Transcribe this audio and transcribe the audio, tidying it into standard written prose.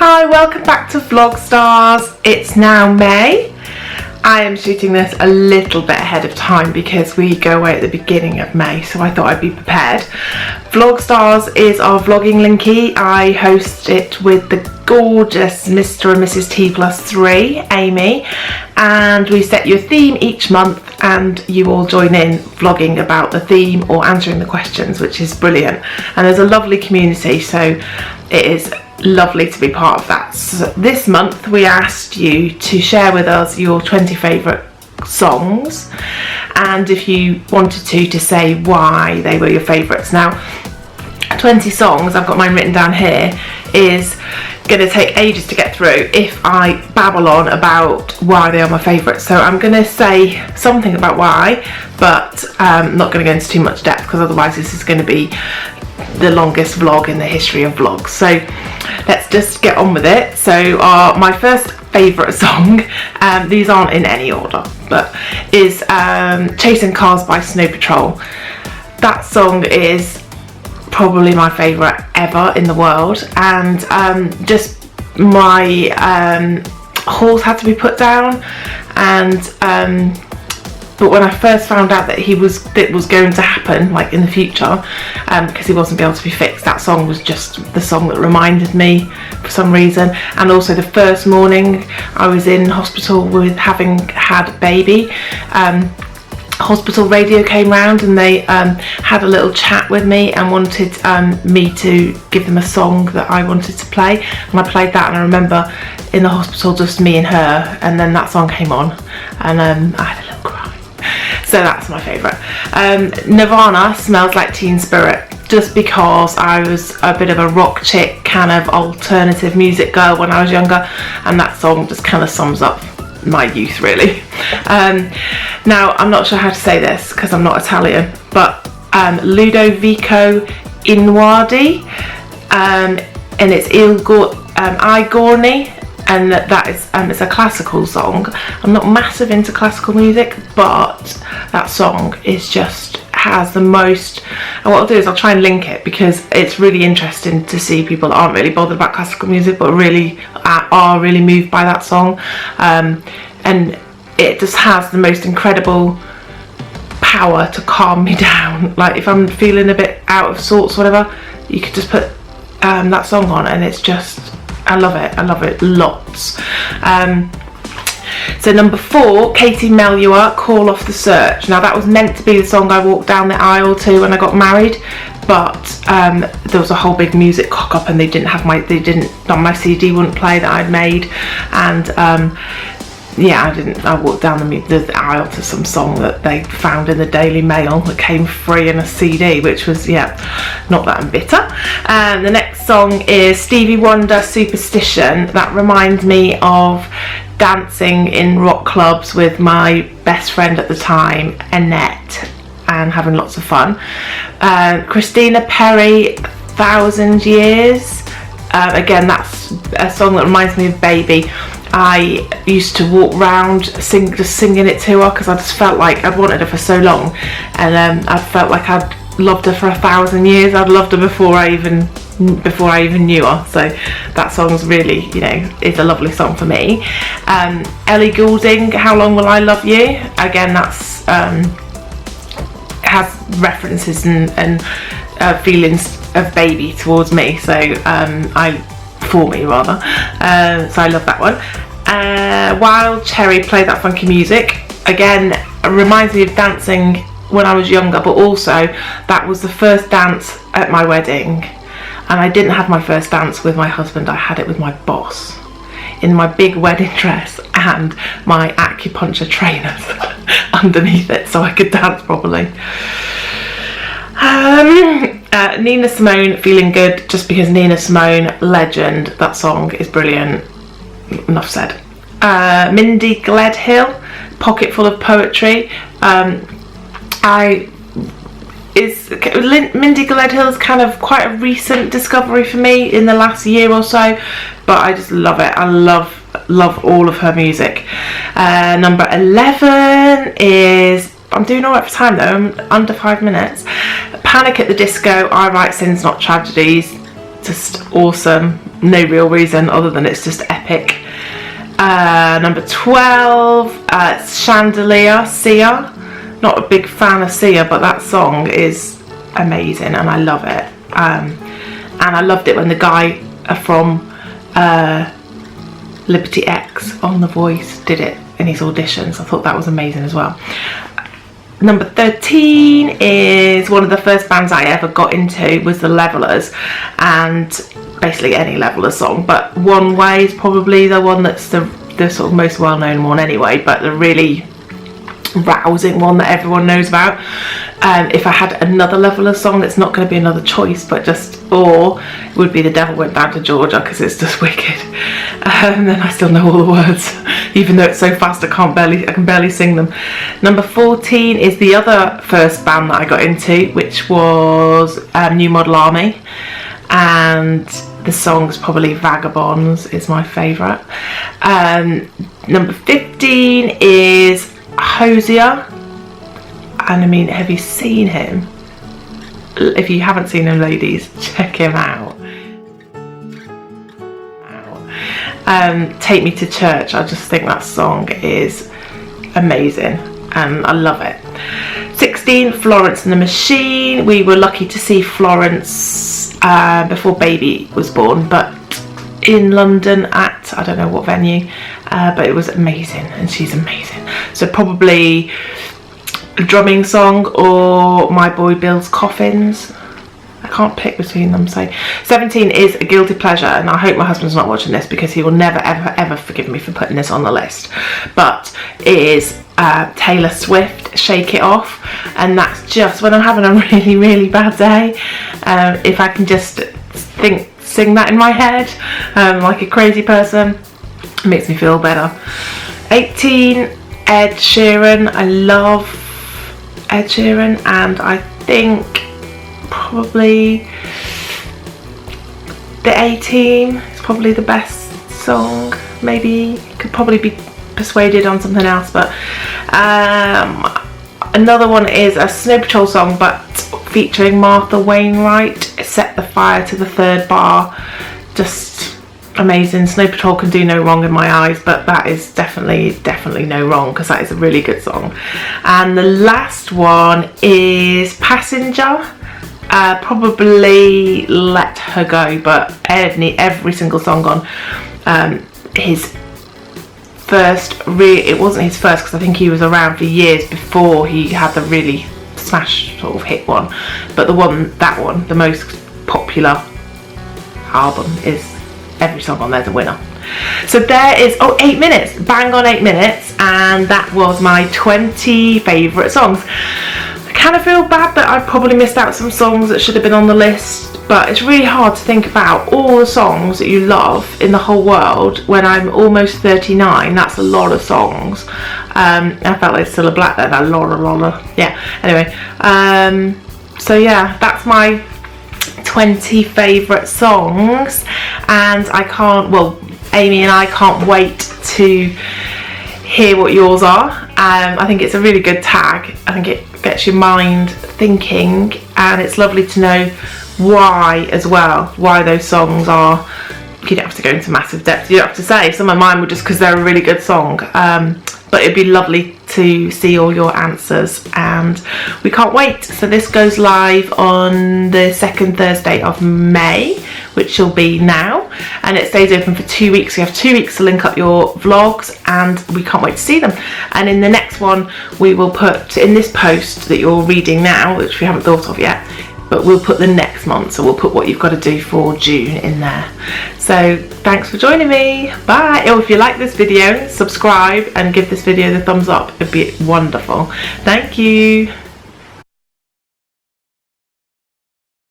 Hi, welcome back to Vlog Stars. It's now May. I am shooting this a little bit ahead of time because we go away at the beginning of May, so I thought I'd be prepared. Vlog Stars is our vlogging Linky. I host it with the gorgeous Mr. and Mrs. T+3, Amy, and we set you a theme each month and you all join in vlogging about the theme or answering the questions, which is brilliant. And there's a lovely community, so it is lovely to be part of that. So this month we asked you to share with us your 20 favourite songs, and if you wanted to say why they were your favourites. Now 20 songs, I've got mine written down here, is going to take ages to get through if I babble on about why they are my favourites. So I'm going to say something about why, but not going to go into too much depth because otherwise this is going to be the longest vlog in the history of vlogs. So let's just get on with it. So my first favourite song, these aren't in any order, but is Chasing Cars by Snow Patrol. That song is probably my favourite ever in the world, and just my horse had to be put down, and but when I first found out that it was going to happen, like in the future, because he wasn't able to be fixed, that song was just the song that reminded me for some reason. And also the first morning I was in hospital with having had a baby, hospital radio came round and they had a little chat with me and wanted me to give them a song that I wanted to play, and I played that, and I remember in the hospital just me and her, and then that song came on, and I had a little cry. So that's my favourite. Nirvana, Smells Like Teen Spirit, just because I was a bit of a rock chick, kind of alternative music girl when I was younger, and that song just kind of sums up my youth really. Now I'm not sure how to say this because I'm not Italian, but Ludovico Einaudi, and it's I Gorni, and that is it's a classical song. I'm not massive into classical music, but that song is just has the most, and what I'll do is I'll try and link it because it's really interesting to see people that aren't really bothered about classical music but really are really moved by that song, and it just has the most incredible power to calm me down. Like if I'm feeling a bit out of sorts, whatever, you could just put that song on and it's just, I love it lots. So number 4, Katie Melua, Call Off the Search. Now that was meant to be the song I walked down the aisle to when I got married, but there was a whole big music cock up and my CD wouldn't play that I'd made, and yeah, I walked down the aisle to some song that they found in the Daily Mail that came free in a CD, which was, yeah, not that I'm bitter. And the next song is Stevie Wonder, Superstition. That reminds me of dancing in rock clubs with my best friend at the time, Annette, and having lots of fun. Christina Perri, 1,000 Years. Again, that's a song that reminds me of baby. I used to walk round just singing it to her because I just felt like I'd wanted her for so long, and I felt like I'd loved her for 1,000 years. I'd loved her before I even knew her. So that song's really, is a lovely song for me. Ellie Goulding, How Long Will I Love You? Again, that's has references and feelings of baby towards me. So for me rather. So I love that one. Wild Cherry, Play That Funky Music. Again, it reminds me of dancing when I was younger, but also that was the first dance at my wedding, and I didn't have my first dance with my husband, I had it with my boss in my big wedding dress and my acupuncture trainers underneath it so I could dance properly. Nina Simone, Feeling Good, just because Nina Simone, legend. That song is brilliant. Enough said. Mindy Gledhill, Pocket Full of Poetry. Mindy Gledhill is kind of quite a recent discovery for me in the last year or so, but I just love it. I love all of her music. Number 11 is, I'm doing alright for time though, I'm under 5 minutes. Panic at the Disco, I Write Sins Not Tragedies. just awesome. No real reason other than it's just epic. Number 12, Chandelier, Sia. Not a big fan of Sia, but that song is amazing and I love it. And I loved it when the guy from Liberty X on The Voice did it in his auditions. I thought that was amazing as well. Number 13 is one of the first bands I ever got into was the Levellers, and basically any Levellers song, but One Way is probably the one that's the sort of most well-known one anyway, but the really rousing one that everyone knows about. If I had another Levellers song, that's not going to be another choice, but or it would be The Devil Went Down to Georgia, because it's just wicked. And then I still know all the words, even though it's so fast I can barely sing them. Number 14 is the other first band that I got into, which was New Model Army, and the song's probably Vagabonds is my favourite. Number 15 is Hosier, and I mean, have you seen him? If you haven't seen him, ladies, check him out. Take Me to Church, I just think that song is amazing and I love it. 16, Florence and the Machine. We were lucky to see Florence before baby was born, but in London at, I don't know what venue, but it was amazing and she's amazing. So probably a drumming song or My Boy Builds Coffins. I can't pick between them. So 17 is a guilty pleasure, and I hope my husband's not watching this because he will never ever ever forgive me for putting this on the list, but it is Taylor Swift, Shake It Off, and that's just when I'm having a really bad day. If I can just sing that in my head like a crazy person, it makes me feel better. 18, Ed Sheeran. I love Ed Sheeran, and I think probably The A-Team is probably the best song. Maybe could probably be persuaded on something else, but another one is a Snow Patrol song, but featuring Martha Wainwright, Set the Fire to the Third Bar. Just amazing. Snow Patrol can do no wrong in my eyes, but that is definitely no wrong, because that is a really good song. And the last one is Passenger. Probably Let Her Go, but every single song on his first, it wasn't his first, because I think he was around for years before he had the really smash sort of hit one, but the most popular album, is every song on there's a winner. So there is 8 minutes, bang on 8 minutes, and that was my 20 favourite songs. I kind of feel bad that I probably missed out some songs that should have been on the list, but it's really hard to think about all the songs that you love in the whole world when I'm almost 39. That's a lot of songs. I felt like still a black then, a lot. Yeah, anyway, so yeah, that's my 20 favourite songs, and Amy and I can't wait to hear what yours are. I think it's a really good tag. I think it gets your mind thinking, and it's lovely to know why as well, why those songs are. You don't have to go into massive depth, you don't have to say. Some of mine were just because they're a really good song, but it'd be lovely to see all your answers, and we can't wait. So this goes live on the second Thursday of May, which will be now, and it stays open for 2 weeks. So you have 2 weeks to link up your vlogs, and we can't wait to see them. And in the next one, we will put in this post that you're reading now, which we haven't thought of yet, but we'll put the next month, so we'll put what you've got to do for June in there. So thanks for joining me. Bye. Oh, if you like this video, subscribe and give this video the thumbs up. It'd be wonderful. Thank you.